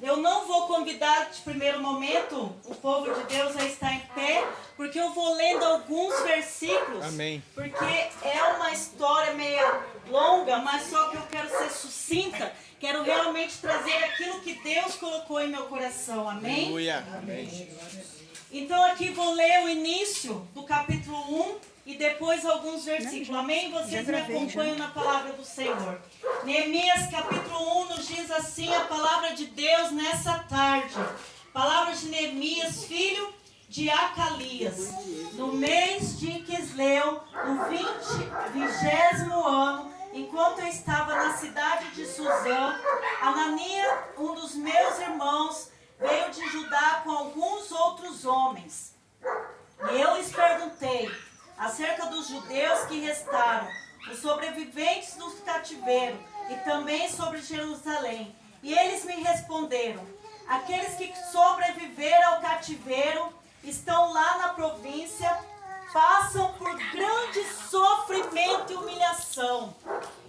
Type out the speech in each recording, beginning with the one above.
Eu não vou convidar de primeiro momento o povo de Deus a estar em pé, porque eu vou lendo alguns versículos. Amém. Porque é uma história meio longa, mas só que eu quero ser sucinta. Quero realmente trazer aquilo que Deus colocou em meu coração. Amém? Aleluia. Amém. Então aqui vou ler o início do capítulo 1 e depois alguns versículos. Amém? Vocês me acompanham na palavra do Senhor. Neemias capítulo 1 nos diz assim a palavra de Deus nessa tarde. Palavra de Neemias, filho de Acalias. No mês de Quisleu, no 20º ano, enquanto eu estava na cidade de Suzã, Anania, um dos meus irmãos, veio de Judá com alguns outros homens. E eu lhes perguntei acerca dos judeus que restaram, os sobreviventes do cativeiro, e também sobre Jerusalém. E eles me responderam: aqueles que sobreviveram ao cativeiro estão lá na província, passam por grande sofrimento e humilhação.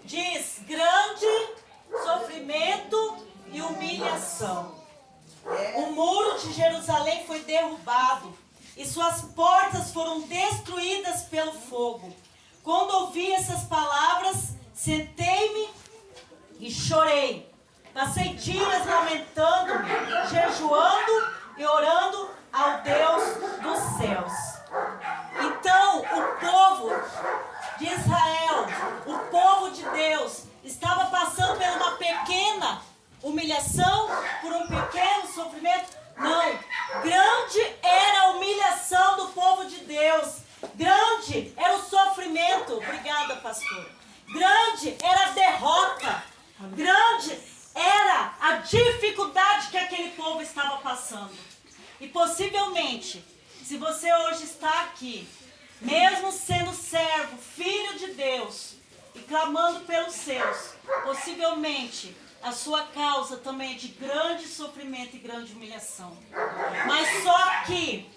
Diz, grande sofrimento e humilhação. O muro de Jerusalém foi derrubado e suas portas foram destruídas pelo fogo. Quando ouvi essas palavras, sentei-me e chorei. Passei dias lamentando-me, jejuando e orando ao Deus dos céus. Então o povo de Israel, o povo de Deus, estava passando por uma pequena humilhação, por um pequeno sofrimento? Não. Grande era a humilhação do povo de Deus. Grande era o sofrimento. Obrigada, pastor. Grande era a derrota. Grande era a dificuldade que aquele povo estava passando. E possivelmente, se você hoje está aqui, mesmo sendo servo, filho de Deus, e clamando pelos seus, possivelmente a sua causa também é de grande sofrimento e grande humilhação. Mas só que,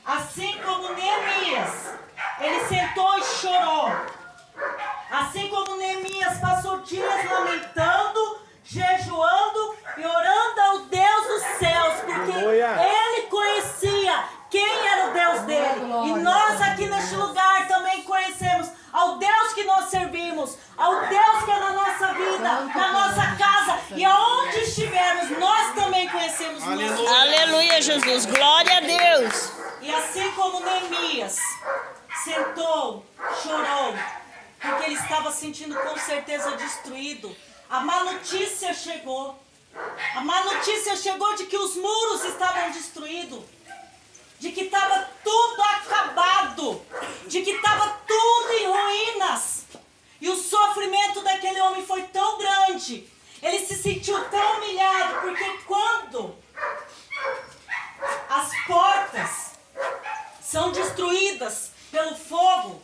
assim como Neemias, ele sentou e chorou. Assim como Neemias passou dias lamentando, jejuando e orando ao Deus dos céus, porque ele conhecia quem era o Deus dele. E nós aqui neste lugar também conhecemos ao Deus que nós servimos, ao Deus que é na nossa vida, na nossa casa e aonde estivermos, nós também conhecemos o nosso Deus. Aleluia, Jesus, glória a Deus. E assim como Neemias sentou, chorou, porque ele estava sentindo com certeza destruído, a má notícia chegou. A má notícia chegou de que os muros estavam destruídos, de que estava tudo acabado, de que estava tudo em ruínas. E o sofrimento daquele homem foi tão grande, ele se sentiu tão humilhado, porque quando as portas são destruídas pelo fogo,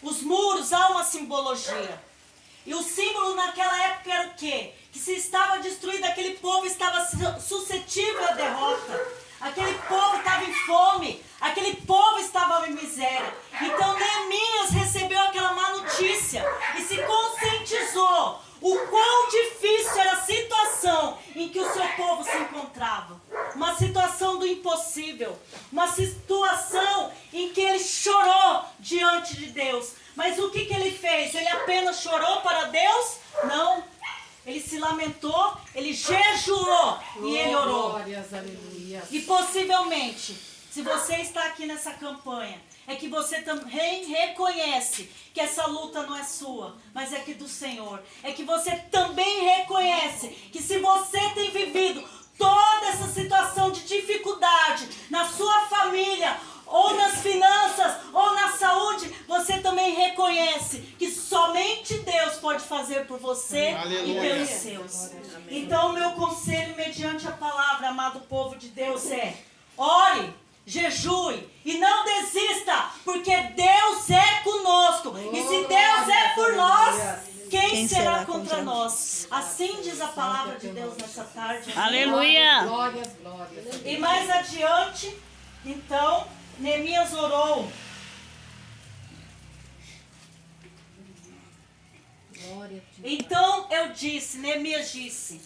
os muros, há uma simbologia. E o símbolo naquela época era o quê? Que se estava destruído, aquele povo estava suscetível à derrota. Aquele povo estava em fome. Aquele povo estava em miséria. Então Neemias recebeu aquela má notícia e se conscientizou o quão difícil era a situação em que o seu povo se encontrava. Uma situação do impossível. Uma situação em que ele chorou diante de Deus. Mas o que ele fez? Ele apenas chorou para Deus? Não. Ele se lamentou, ele jejuou e ele orou. Glórias, aleluia. E possivelmente, se você está aqui nessa campanha, é que você também reconhece que essa luta não é sua, mas é que do Senhor. É que você também reconhece que se você tem vivido toda essa situação de dificuldade na sua família, ou nas finanças, ou na saúde, você também reconhece que somente Deus pode fazer por você. Aleluia. E pelos seus. Então, o meu conselho, mediante a palavra, amado povo de Deus, é: ore, jejue e não desista, porque Deus é conosco. E se Deus é por nós, quem será contra nós? Assim diz a palavra de Deus nessa tarde. Aleluia. Glórias, glórias. E mais adiante, então, Neemias orou. Então eu disse, Neemias disse: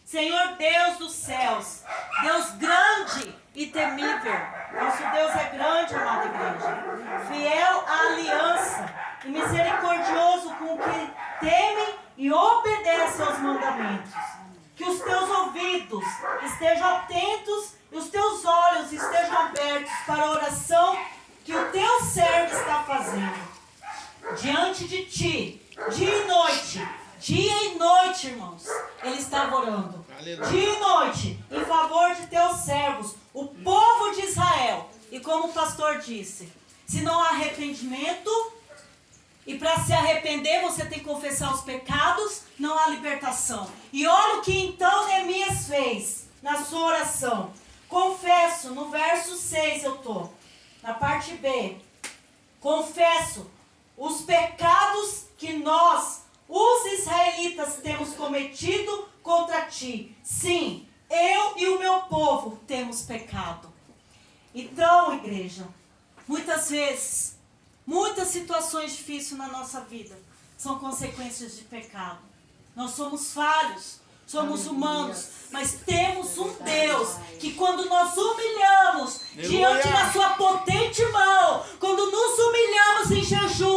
Senhor Deus dos céus, Deus grande e temível. Nosso Deus é grande, amada igreja. Fiel à aliança e misericordioso com o que teme e obedece aos mandamentos. Que os teus ouvidos estejam atentos e os teus olhos estejam abertos para a oração que o teu servo está fazendo. Diante de ti, dia e noite, irmãos, ele estava orando. Aleluia. Dia e noite, em favor de teus servos, o povo de Israel. E como o pastor disse, se não há arrependimento, e para se arrepender você tem que confessar os pecados, não há libertação. E olha o que então Neemias fez na sua oração. Confesso, no verso 6 eu estou, na parte B. Confesso os pecados que nós, os israelitas, temos cometido contra ti. Sim, eu e o meu povo temos pecado. Então, igreja, muitas vezes, muitas situações difíceis na nossa vida são consequências de pecado. Nós somos falhos, somos humanos, mas temos um Deus que quando nós humilhamos diante da sua potente mão, quando nos humilhamos em jejum,